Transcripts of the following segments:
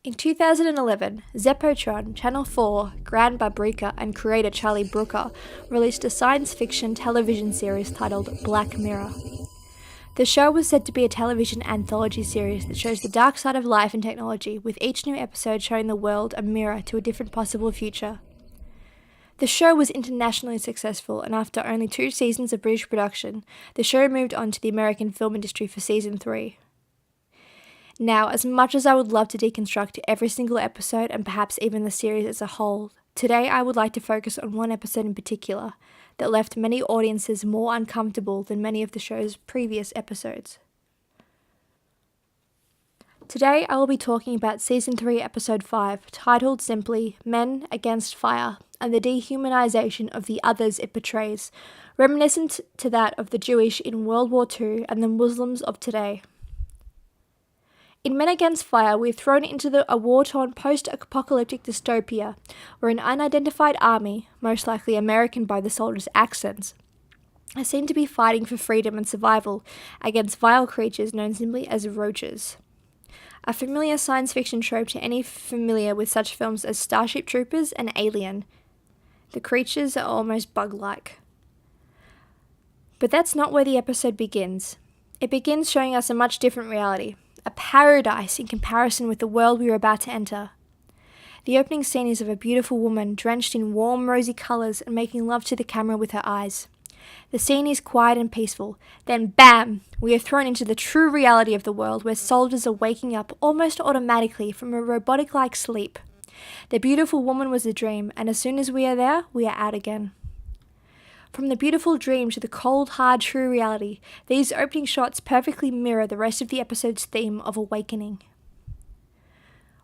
In 2011, Zeppotron, Channel 4, Grand Brooker and creator Charlie Brooker released a science fiction television series titled Black Mirror. The show was said to be a television anthology series that shows the dark side of life and technology, with each new episode showing the world a mirror to a different possible future. The show was internationally successful, and after only 2 seasons of British production, the show moved on to the American film industry for season 3. Now, as much as I would love to deconstruct every single episode and perhaps even the series as a whole, today I would like to focus on one episode in particular that left many audiences more uncomfortable than many of the show's previous episodes. Today I will be talking about Season 3, Episode 5, titled simply Men Against Fire, and the dehumanization of the others it portrays, reminiscent to that of the Jewish in World War II and the Muslims of today. In Men Against Fire, we are thrown into a war-torn post-apocalyptic dystopia where an unidentified army, most likely American by the soldiers' accents, are seen to be fighting for freedom and survival against vile creatures known simply as roaches. A familiar science fiction trope to any familiar with such films as Starship Troopers and Alien. The creatures are almost bug-like. But that's not where the episode begins. It begins showing us a much different reality. A paradise in comparison with the world we are about to enter. The opening scene is of a beautiful woman drenched in warm rosy colours and making love to the camera with her eyes. The scene is quiet and peaceful. Then BAM! We are thrown into the true reality of the world where soldiers are waking up almost automatically from a robotic-like sleep. The beautiful woman was a dream, and as soon as we are there, we are out again. From the beautiful dream to the cold, hard, true reality, these opening shots perfectly mirror the rest of the episode's theme of awakening.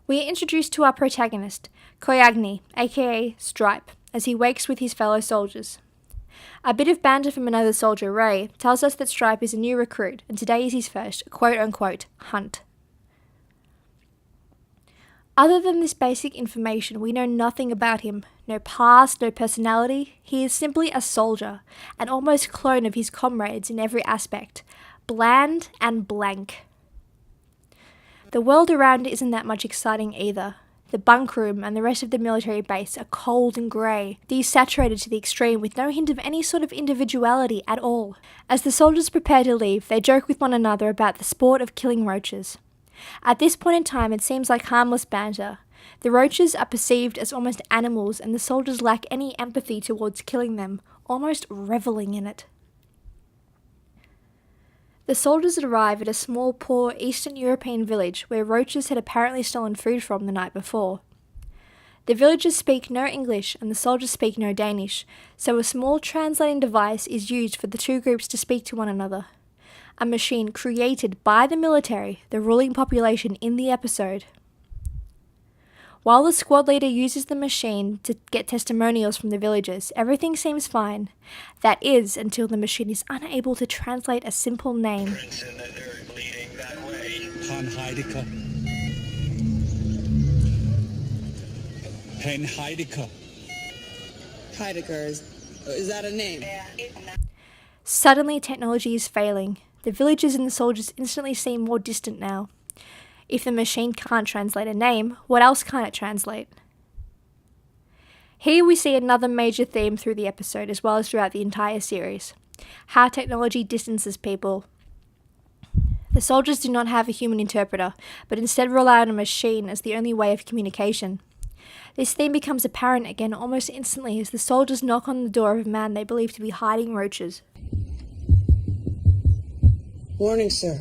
We are introduced to our protagonist, Koyagni, aka Stripe, as he wakes with his fellow soldiers. A bit of banter from another soldier, Ray, tells us that Stripe is a new recruit, and today is his first, quote-unquote, hunt. Other than this basic information, we know nothing about him. No past, no personality. He is simply a soldier, an almost clone of his comrades in every aspect. Bland and blank. The world around isn't that much exciting either. The bunk room and the rest of the military base are cold and grey, desaturated to the extreme with no hint of any sort of individuality at all. As the soldiers prepare to leave, they joke with one another about the sport of killing roaches. At this point in time, it seems like harmless banter. The roaches are perceived as almost animals, and the soldiers lack any empathy towards killing them, almost reveling in it. The soldiers arrive at a small, poor Eastern European village where roaches had apparently stolen food from the night before. The villagers speak no English and the soldiers speak no Danish, so a small translating device is used for the two groups to speak to one another. A machine created by the military, the ruling population in the episode. While the squad leader uses the machine to get testimonials from the villagers, everything seems fine. That is, until the machine is unable to translate a simple name. Pen Heidegger. Heidegger, is that a name? Suddenly, technology is failing. The villagers and the soldiers instantly seem more distant now. If the machine can't translate a name, what else can't it translate? Here we see another major theme through the episode, as well as throughout the entire series. How technology distances people. The soldiers do not have a human interpreter, but instead rely on a machine as the only way of communication. This theme becomes apparent again almost instantly as the soldiers knock on the door of a man they believe to be hiding roaches. Morning, sir.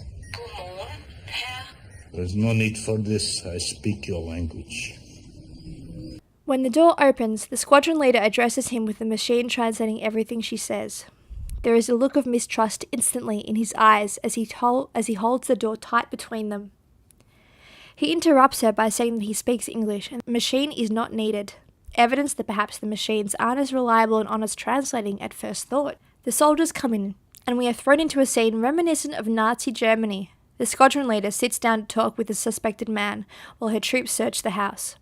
There's no need for this. I speak your language. When the door opens, the squadron leader addresses him with the machine translating everything she says. There is a look of mistrust instantly in his eyes as he holds the door tight between them. He interrupts her by saying that he speaks English and the machine is not needed, evidence that perhaps the machines aren't as reliable and honest translating at first thought. The soldiers come in, and we are thrown into a scene reminiscent of Nazi Germany. The squadron leader sits down to talk with the suspected man while her troops search the house.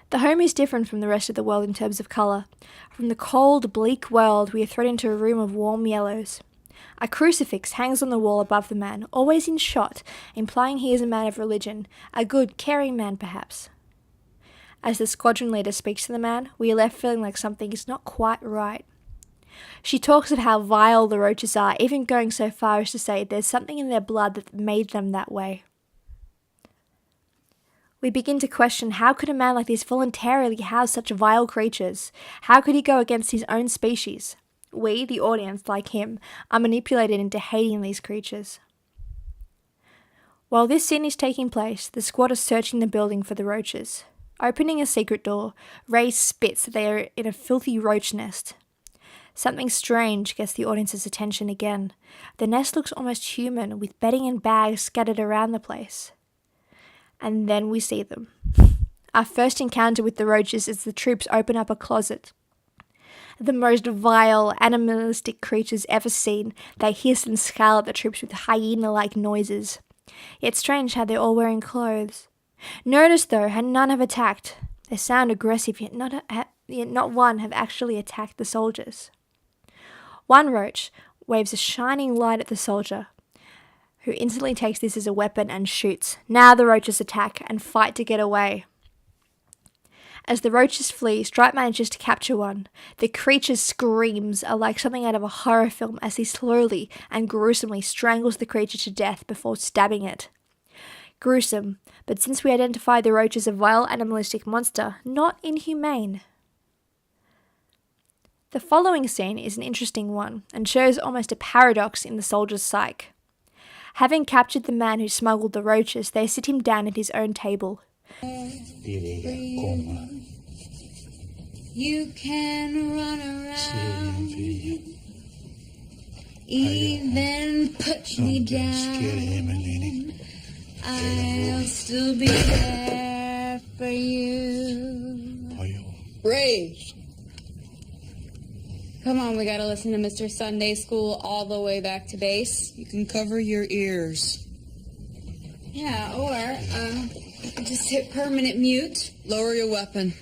The home is different from the rest of the world in terms of colour. From the cold, bleak world, we are thrown into a room of warm yellows. A crucifix hangs on the wall above the man, always in shot, implying he is a man of religion, a good, caring man perhaps. As the squadron leader speaks to the man, we are left feeling like something is not quite right. She talks of how vile the roaches are, even going so far as to say there's something in their blood that made them that way. We begin to question, how could a man like this voluntarily house such vile creatures? How could he go against his own species? We, the audience, like him, are manipulated into hating these creatures. While this scene is taking place, the squad is searching the building for the roaches. Opening a secret door, Ray spits that they are in a filthy roach nest. Something strange gets the audience's attention again. The nest looks almost human, with bedding and bags scattered around the place. And then we see them. Our first encounter with the roaches is the troops open up a closet. The most vile, animalistic creatures ever seen, they hiss and scowl at the troops with hyena-like noises. Yet strange how they're all wearing clothes. Notice though how none have attacked. They sound aggressive, yet not one have actually attacked the soldiers. One roach waves a shining light at the soldier, who instantly takes this as a weapon and shoots. Now the roaches attack and fight to get away. As the roaches flee, Stripe manages to capture one. The creature's screams are like something out of a horror film as he slowly and gruesomely strangles the creature to death before stabbing it. Gruesome, but since we identify the roach as a vile animalistic monster, not inhumane. The following scene is an interesting one and shows almost a paradox in the soldier's psyche. Having captured the man who smuggled the roaches, they sit him down at his own table. You can run around, even put me down. I'll still be there for you. Ray! Come on, we gotta listen to Mr. Sunday School all the way back to base. You can cover your ears. Yeah, or, just hit permanent mute. Lower your weapon.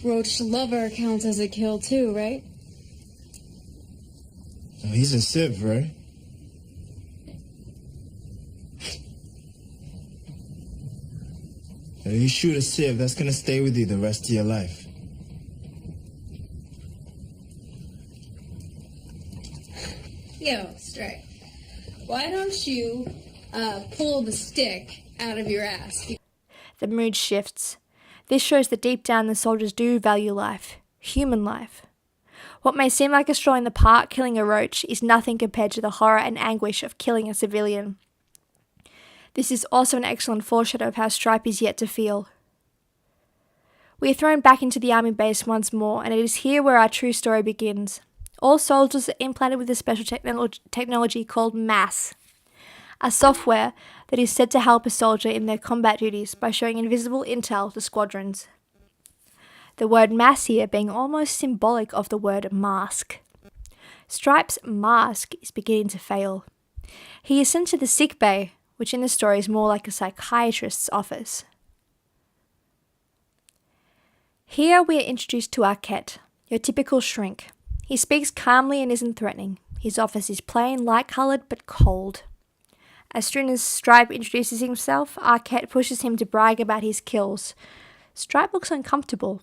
Roach lover counts as a kill too, right? He's a Civ, right? You shoot a Civ, that's gonna stay with you the rest of your life. Yo, Stripe, why don't you, pull the stick out of your ass? The mood shifts. This shows that deep down the soldiers do value life, human life. What may seem like a stroll in the park killing a roach is nothing compared to the horror and anguish of killing a civilian. This is also an excellent foreshadow of how Stripe is yet to feel. We are thrown back into the army base once more, and it is here where our true story begins. All soldiers are implanted with a special technology called MASS, a software that is said to help a soldier in their combat duties by showing invisible intel to squadrons. The word mass here being almost symbolic of the word mask. Stripe's mask is beginning to fail. He is sent to the sick bay, which in the story is more like a psychiatrist's office. Here we are introduced to Arquette, your typical shrink. He speaks calmly and isn't threatening. His office is plain, light-coloured, but cold. As soon as Stripe introduces himself, Arquette pushes him to brag about his kills. Stripe looks uncomfortable.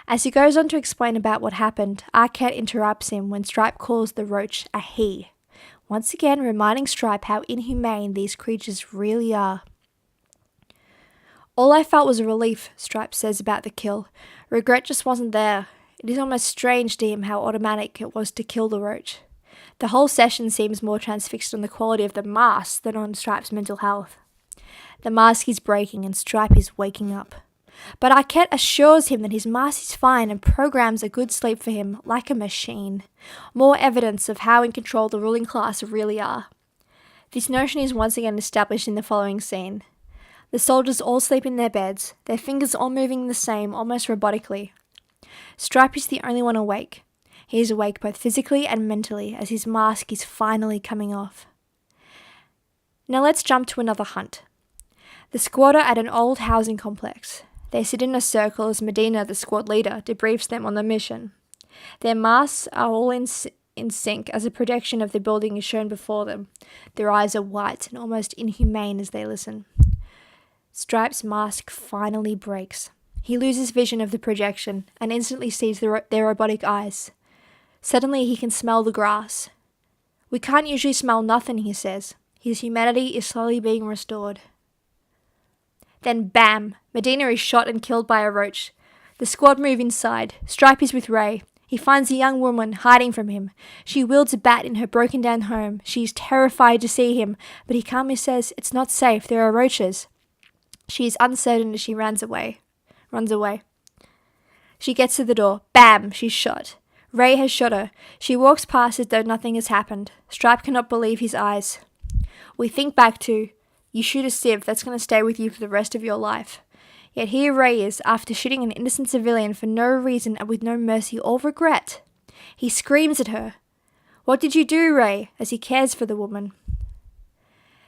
As he goes on to explain about what happened, Arquette interrupts him when Stripe calls the roach a he, once again reminding Stripe how inhumane these creatures really are. All I felt was a relief, Stripe says about the kill. Regret just wasn't there. It is almost strange to him how automatic it was to kill the roach. The whole session seems more transfixed on the quality of the mask than on Stripe's mental health. The mask is breaking and Stripe is waking up. But Arquette assures him that his mask is fine and programs a good sleep for him like a machine. More evidence of how in control the ruling class really are. This notion is once again established in the following scene. The soldiers all sleep in their beds, their fingers all moving the same, almost robotically. Stripe is the only one awake. He is awake both physically and mentally as his mask is finally coming off. Now let's jump to another hunt. The squad are at an old housing complex. They sit in a circle as Medina, the squad leader, debriefs them on the mission. Their masks are all in sync as a projection of the building is shown before them. Their eyes are white and almost inhumane as they listen. Stripe's mask finally breaks. He loses vision of the projection and instantly sees their robotic eyes. Suddenly he can smell the grass. "We can't usually smell nothing," he says. His humanity is slowly being restored. Then bam! Medina is shot and killed by a roach. The squad move inside. Stripe is with Ray. He finds a young woman hiding from him. She wields a bat in her broken down home. She is terrified to see him, but he calmly says, "It's not safe, there are roaches." She is uncertain as she runs away. She gets to the door. Bam! She's shot. Ray has shot her. She walks past as though nothing has happened. Stripe cannot believe his eyes. We think back to, you shoot a sieve that's going to stay with you for the rest of your life. Yet here Ray is, after shooting an innocent civilian for no reason and with no mercy or regret. He screams at her. "What did you do, Ray?" as he cares for the woman.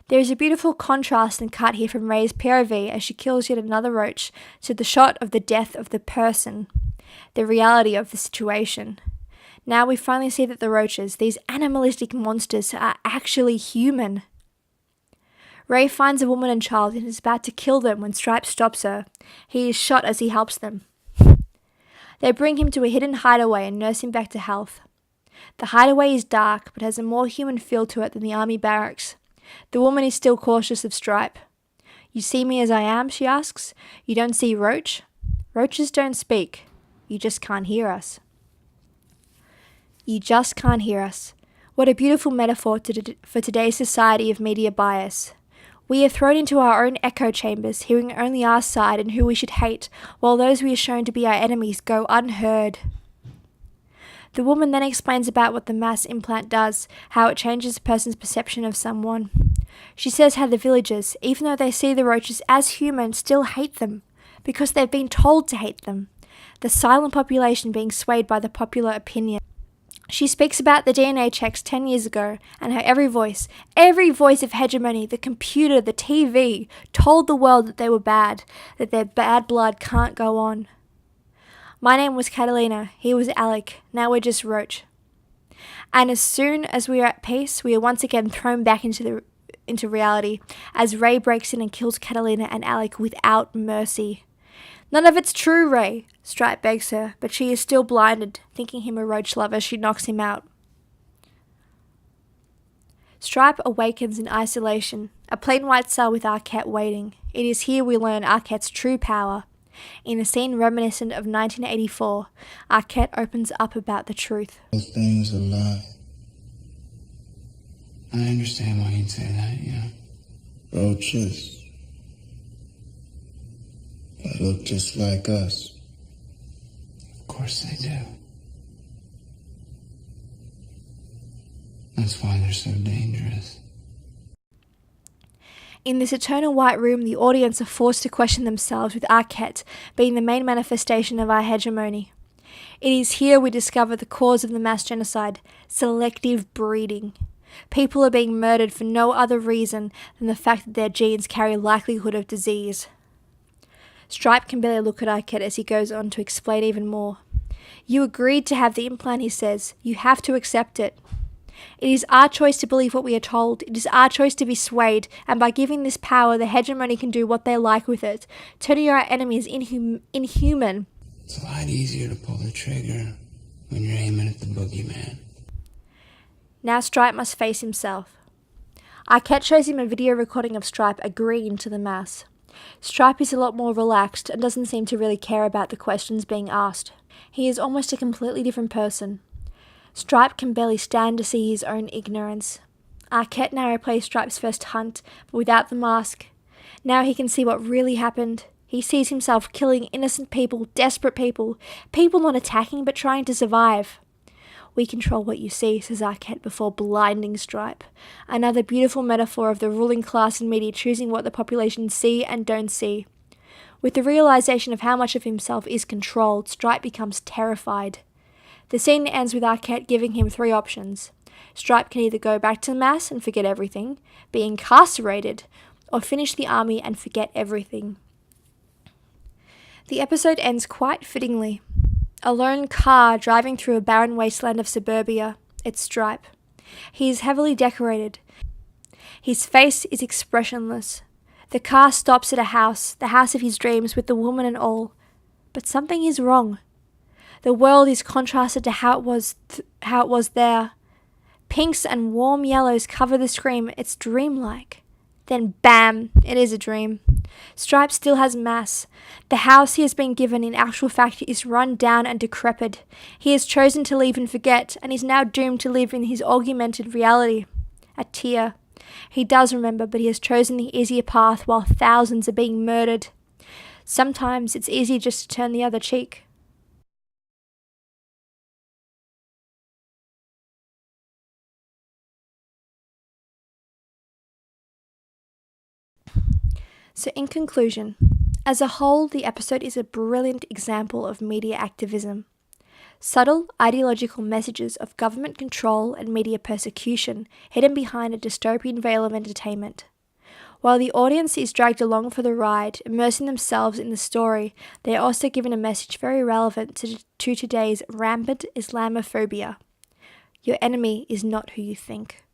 There is a beautiful contrast and cut here from Ray's POV as she kills yet another roach to the shot of the death of the person, the reality of the situation. Now we finally see that the roaches, these animalistic monsters, are actually human. Ray finds a woman and child and is about to kill them when Stripe stops her. He is shot as he helps them. They bring him to a hidden hideaway and nurse him back to health. The hideaway is dark but has a more human feel to it than the army barracks. The woman is still cautious of Stripe. "You see me as I am?" she asks. "You don't see Roach? Roaches don't speak. You just can't hear us." You just can't hear us. What a beautiful metaphor for today's society of media bias. We are thrown into our own echo chambers, hearing only our side and who we should hate, while those we are shown to be our enemies go unheard. The woman then explains about what the mass implant does, how it changes a person's perception of someone. She says how the villagers, even though they see the roaches as human, still hate them, because they've been told to hate them. The silent population being swayed by the popular opinion. She speaks about the DNA checks 10 years ago and how every voice of hegemony, the computer, the TV, told the world that they were bad, that their bad blood can't go on. My name was Catalina, he was Alec, now we're just Roach. And as soon as we are at peace, we are once again thrown back into reality as Ray breaks in and kills Catalina and Alec without mercy. "None of it's true, Ray," Stripe begs her, but she is still blinded. Thinking him a roach lover, she knocks him out. Stripe awakens in isolation, a plain white cell with Arquette waiting. It is here we learn Arquette's true power. In a scene reminiscent of 1984, Arquette opens up about the truth. Those things are lie. I understand why you'd say that, yeah. Roaches. They look just like us. Of course they do. That's why they're so dangerous. In this eternal white room, the audience are forced to question themselves, with Arquette being the main manifestation of our hegemony. It is here we discover the cause of the mass genocide: selective breeding. People are being murdered for no other reason than the fact that their genes carry likelihood of disease. Stripe can barely look at Arquette as he goes on to explain even more. "You agreed to have the implant," he says. "You have to accept it. It is our choice to believe what we are told. It is our choice to be swayed, and by giving this power, the hegemony can do what they like with it, turning our enemies inhuman." It's a lot easier to pull the trigger when you're aiming at the boogeyman. Now Stripe must face himself. Arquette shows him a video recording of Stripe agreeing to the mass. Stripe is a lot more relaxed and doesn't seem to really care about the questions being asked. He is almost a completely different person. Stripe can barely stand to see his own ignorance. Arquette now replays Stripe's first hunt, but without the mask. Now he can see what really happened. He sees himself killing innocent people, desperate people not attacking but trying to survive. "We control what you see," says Arquette before blinding Stripe. Another beautiful metaphor of the ruling class and media choosing what the population see and don't see. With the realization of how much of himself is controlled, Stripe becomes terrified. The scene ends with Arquette giving him 3 options. Stripe can either go back to the mass and forget everything, be incarcerated, or finish the army and forget everything. The episode ends quite fittingly. A lone car driving through a barren wasteland of suburbia. It's Stripe. He is heavily decorated. His face is expressionless. The car stops at a house, the house of his dreams with the woman and all. But something is wrong. The world is contrasted to how it was there. Pinks and warm yellows cover the screen. It's dreamlike. Then bam, it is a dream. Stripe still has mass. The house he has been given in actual fact is run down and decrepit. He has chosen to leave and forget, and is now doomed to live in his augmented reality. A tear. He does remember, but he has chosen the easier path while thousands are being murdered. Sometimes it's easier just to turn the other cheek. So in conclusion, as a whole, the episode is a brilliant example of media activism. Subtle ideological messages of government control and media persecution hidden behind a dystopian veil of entertainment. While the audience is dragged along for the ride, immersing themselves in the story, they are also given a message very relevant to today's rampant Islamophobia. Your enemy is not who you think.